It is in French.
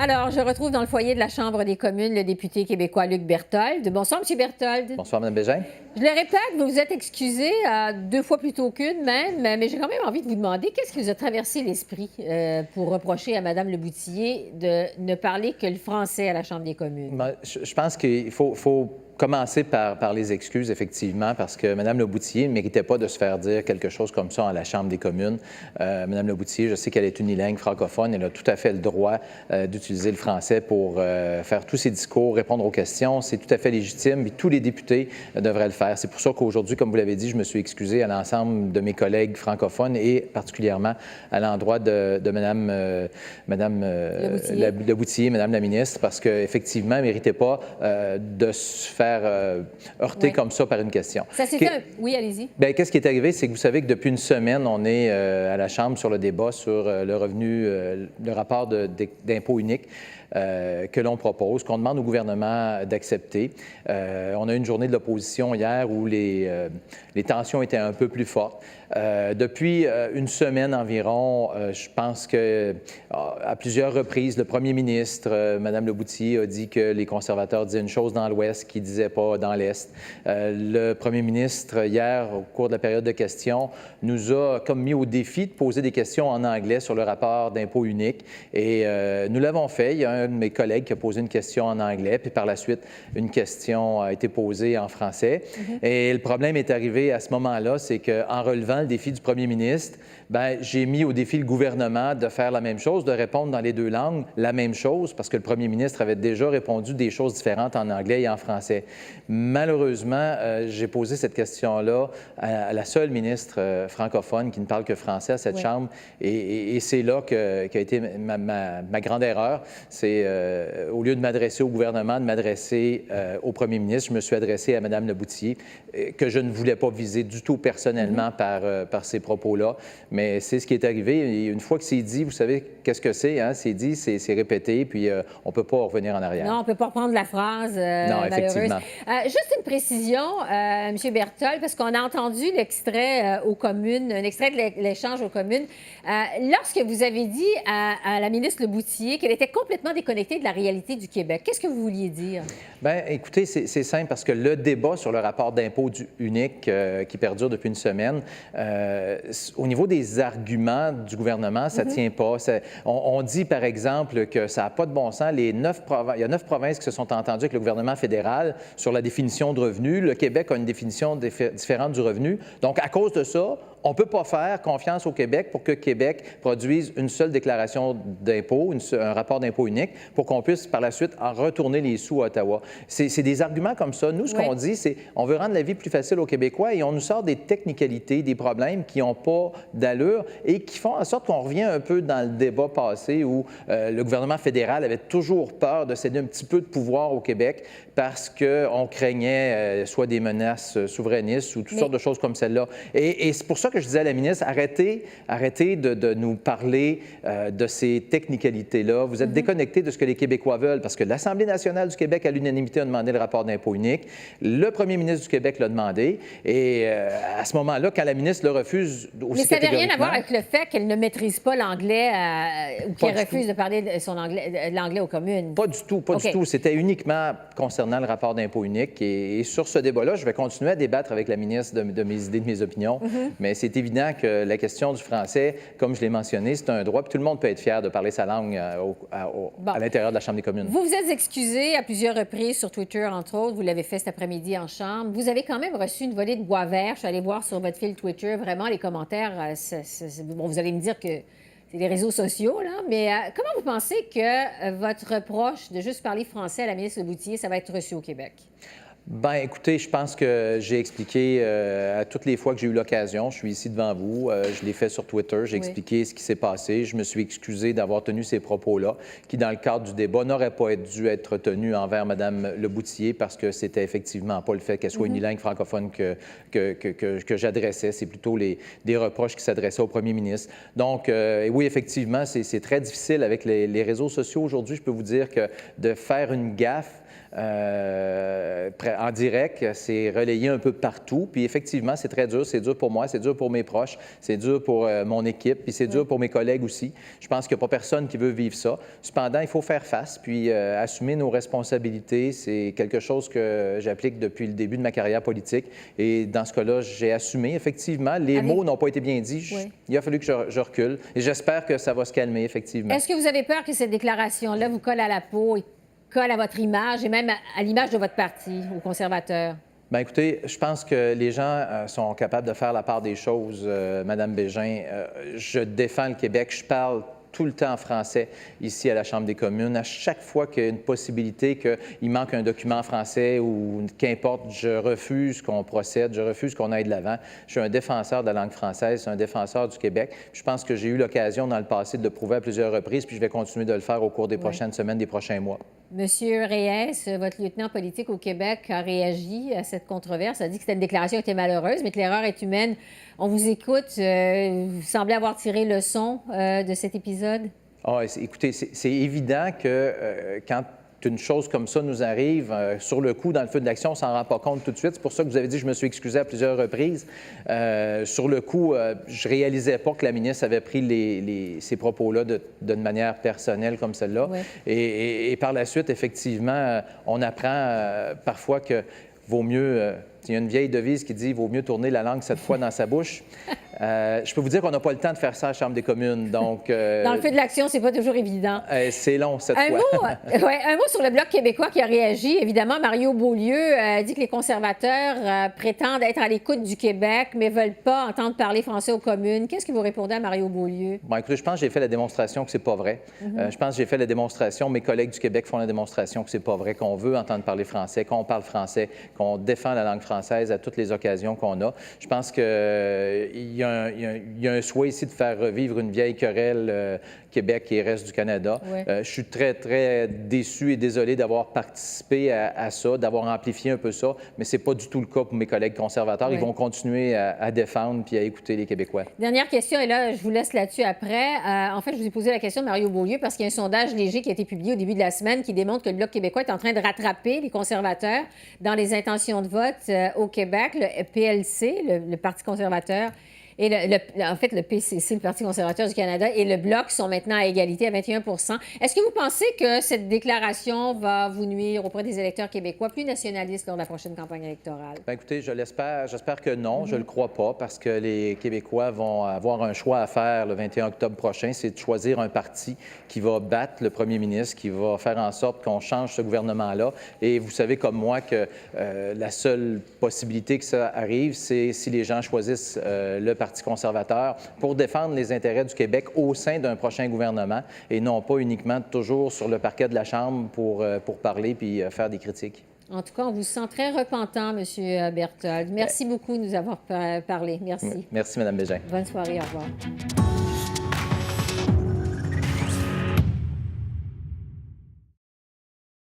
Alors, je retrouve dans le foyer de la Chambre des communes le député québécois Luc Berthold. Bonsoir, M. Berthold. Bonsoir, Mme Bégin. Je le répète, vous vous êtes excusé 2 fois plus tôt qu'une même, mais j'ai quand même envie de vous demander qu'est-ce qui vous a traversé l'esprit pour reprocher à Mme Leboutillier de ne parler que le français à la Chambre des communes? Ben, je pense qu'il faut commencer par les excuses, effectivement, parce que Mme Leboutillier ne méritait pas de se faire dire quelque chose comme ça à la Chambre des communes. Mme Leboutillier, je sais qu'elle est unilingue francophone, elle a tout à fait le droit d'utiliser le français pour faire tous ses discours, répondre aux questions. C'est tout à fait légitime, et tous les députés devraient le faire. C'est pour ça qu'aujourd'hui, comme vous l'avez dit, je me suis excusé à l'ensemble de mes collègues francophones et particulièrement à l'endroit de Mme Leboutillier, Mme la ministre, parce qu'effectivement, elle ne méritait pas de se faire heurter comme ça par une question. Ça s'est fait... Oui, allez-y. Bien, qu'est-ce qui est arrivé? C'est que vous savez que depuis une semaine, on est à la Chambre sur le débat sur le revenu, le rapport d'impôt unique que l'on propose, qu'on demande au gouvernement d'accepter. On a eu une journée de l'opposition hier où les tensions étaient un peu plus fortes. Depuis une semaine environ, je pense qu'à plusieurs reprises, le premier ministre, Mme Leboutillier, a dit que les conservateurs disaient une chose dans l'Ouest qu'ils ne disaient pas dans l'Est. Le premier ministre, hier, au cours de la période de questions, nous a comme mis au défi de poser des questions en anglais sur le rapport d'impôt unique. Et nous l'avons fait. Il y a un de mes collègues qui a posé une question en anglais, puis par la suite, une question a été posée en français. Et le problème est arrivé à ce moment-là, c'est qu'en relevant le défi du premier ministre, bien, j'ai mis au défi le gouvernement de faire la même chose, de répondre dans les deux langues la même chose, parce que le premier ministre avait déjà répondu des choses différentes en anglais et en français. Malheureusement, j'ai posé cette question-là à la seule ministre francophone qui ne parle que français à cette Chambre, et c'est là qu'a été ma grande erreur. C'est au lieu de m'adresser au gouvernement, de m'adresser au premier ministre, je me suis adressé à Mme Leboutillier, que je ne voulais pas viser du tout personnellement par ces propos-là. Mais c'est ce qui est arrivé. Et une fois que c'est dit, vous savez qu'est-ce que c'est, hein? C'est dit, c'est répété, puis on ne peut pas revenir en arrière. Non, on ne peut pas reprendre la phrase non, effectivement. Juste une précision, M. Berthold, parce qu'on a entendu l'extrait aux communes, un extrait de l'échange aux communes. Lorsque vous avez dit à la ministre Leboutillier qu'elle était complètement déconnectée de la réalité du Québec, qu'est-ce que vous vouliez dire? Bien, écoutez, c'est simple, parce que le débat sur le rapport d'impôt unique qui perdure depuis une semaine, au niveau des arguments du gouvernement, ça ne tient pas. On dit, par exemple, que ça n'a pas de bon sens. Il y a 9 provinces qui se sont entendues avec le gouvernement fédéral sur la définition de revenu. Le Québec a une définition différente du revenu. Donc, à cause de ça, on ne peut pas faire confiance au Québec pour que Québec produise une seule déclaration d'impôt, un rapport d'impôt unique, pour qu'on puisse par la suite en retourner les sous à Ottawa. C'est des arguments comme ça. Nous, ce qu'on dit, c'est on veut rendre la vie plus facile aux Québécois et on nous sort des technicalités, des problèmes qui n'ont pas d'allure et qui font en sorte qu'on revient un peu dans le débat passé où le gouvernement fédéral avait toujours peur de céder un petit peu de pouvoir au Québec parce qu'on craignait soit des menaces souverainistes ou toutes sortes de choses comme celle-là. Et c'est pour ça que je disais à la ministre, arrêtez de nous parler de ces technicalités-là. Vous êtes déconnectés de ce que les Québécois veulent, parce que l'Assemblée nationale du Québec, à l'unanimité, a demandé le rapport d'impôt unique. Le premier ministre du Québec l'a demandé. Et à ce moment-là, quand la ministre le refuse aussi Mais ça n'avait rien à voir avec le fait qu'elle ne maîtrise pas l'anglais ou qu'elle refuse de parler de l'anglais aux communes. Pas du tout, pas du tout. C'était uniquement concernant le rapport d'impôt unique. Et sur ce débat-là, je vais continuer à débattre avec la ministre de mes idées, de mes opinions. Mais c'est évident que la question du français, comme je l'ai mentionné, c'est un droit. Puis tout le monde peut être fier de parler sa langue à l'intérieur de la Chambre des communes. Vous vous êtes excusé à plusieurs reprises sur Twitter, entre autres. Vous l'avez fait cet après-midi en Chambre. Vous avez quand même reçu une volée de bois vert. Je suis allée voir sur votre fil Twitter. Vraiment, les commentaires, bon, vous allez me dire que c'est les réseaux sociaux, là. Mais comment vous pensez que votre reproche de juste parler français à la ministre Leboutillier, ça va être reçu au Québec? Bien, écoutez, je pense que j'ai expliqué à toutes les fois que j'ai eu l'occasion, je suis ici devant vous, je l'ai fait sur Twitter, j'ai expliqué ce qui s'est passé, je me suis excusé d'avoir tenu ces propos-là, qui, dans le cadre du débat, n'auraient pas dû être tenus envers Mme Leboutillier parce que c'était effectivement pas le fait qu'elle soit unilingue francophone que j'adressais, c'est plutôt des reproches qui s'adressaient au premier ministre. Donc, oui, effectivement, c'est très difficile avec les réseaux sociaux aujourd'hui. Je peux vous dire que de faire une gaffe en direct, c'est relayé un peu partout. Puis effectivement, c'est très dur. C'est dur pour moi, c'est dur pour mes proches, c'est dur pour mon équipe, puis c'est dur pour mes collègues aussi. Je pense qu'il n'y a pas personne qui veut vivre ça. Cependant, il faut faire face, puis assumer nos responsabilités. C'est quelque chose que j'applique depuis le début de ma carrière politique. Et dans ce cas-là, j'ai assumé. Effectivement, les mots n'ont pas été bien dits. Il a fallu que je recule. Et j'espère que ça va se calmer, effectivement. Est-ce que vous avez peur que cette déclaration-là vous colle à la peau et colle à votre image et même à l'image de votre parti, aux conservateurs? Bien, écoutez, je pense que les gens sont capables de faire la part des choses, Madame Bégin. Je défends le Québec, je parle tout le temps en français ici à la Chambre des communes. À chaque fois qu'il y a une possibilité qu'il manque un document en français ou qu'importe, je refuse qu'on procède, je refuse qu'on aille de l'avant. Je suis un défenseur de la langue française, un défenseur du Québec. Je pense que j'ai eu l'occasion dans le passé de le prouver à plusieurs reprises, puis je vais continuer de le faire au cours des prochaines semaines, des prochains mois. Monsieur Reyes, votre lieutenant politique au Québec, a réagi à cette controverse, a dit que c'était une déclaration qui était malheureuse, mais que l'erreur est humaine. On vous écoute. Vous semblez avoir tiré leçon de cet épisode? Écoutez, c'est évident que quand une chose comme ça nous arrive, sur le coup, dans le feu de l'action, on ne s'en rend pas compte tout de suite. C'est pour ça que vous avez dit que je me suis excusé à plusieurs reprises. Sur le coup, je ne réalisais pas que la ministre avait pris ces propos-là d'une manière personnelle comme celle-là. Ouais. Et par la suite, effectivement, on apprend parfois que vaut mieux... il y a une vieille devise qui dit « vaut mieux tourner la langue 7 fois dans sa bouche ». Je peux vous dire qu'on n'a pas le temps de faire ça à la Chambre des communes. Donc, dans le feu de l'action, c'est pas toujours évident. C'est long, cette fois. Un mot sur le Bloc québécois qui a réagi. Évidemment, Mario Beaulieu dit que les conservateurs prétendent être à l'écoute du Québec, mais ne veulent pas entendre parler français aux communes. Qu'est-ce que vous répondez à Mario Beaulieu? Bon, écoutez, je pense que j'ai fait la démonstration que c'est pas vrai. Je pense que j'ai fait la démonstration, mes collègues du Québec font la démonstration que c'est pas vrai, qu'on veut entendre parler français, qu'on parle français, qu'on défend la langue française à toutes les occasions qu'on a. Je pense qu'il y a un souhait ici de faire revivre une vieille querelle Québec et reste du Canada. Je suis très, très déçu et désolé d'avoir participé à ça, d'avoir amplifié un peu ça, mais c'est pas du tout le cas pour mes collègues conservateurs. Ils vont continuer à défendre puis à écouter les Québécois. Dernière question, et là, je vous laisse là-dessus après. En fait, je vous ai posé la question de Mario Beaulieu parce qu'il y a un sondage léger qui a été publié au début de la semaine qui démontre que le Bloc québécois est en train de rattraper les conservateurs dans les intentions de vote au Québec. Le PLC, le Parti conservateur, et en fait, le PCC, le Parti conservateur du Canada, et le Bloc sont maintenant à égalité à 21 %. Est-ce que vous pensez que cette déclaration va vous nuire auprès des électeurs québécois plus nationalistes lors de la prochaine campagne électorale? Bien, écoutez, je l'espère. J'espère que non. Je ne le crois pas parce que les Québécois vont avoir un choix à faire le 21 octobre prochain. C'est de choisir un parti qui va battre le premier ministre, qui va faire en sorte qu'on change ce gouvernement-là. Et vous savez comme moi que la seule possibilité que ça arrive, c'est si les gens choisissent le Parti conservateur pour défendre les intérêts du Québec au sein d'un prochain gouvernement et non pas uniquement toujours sur le parquet de la Chambre pour parler puis faire des critiques. En tout cas, on vous sent très repentant, M. Berthold. Merci beaucoup de nous avoir parlé. Merci. Merci, Mme Bégin. Bonne soirée. Au revoir.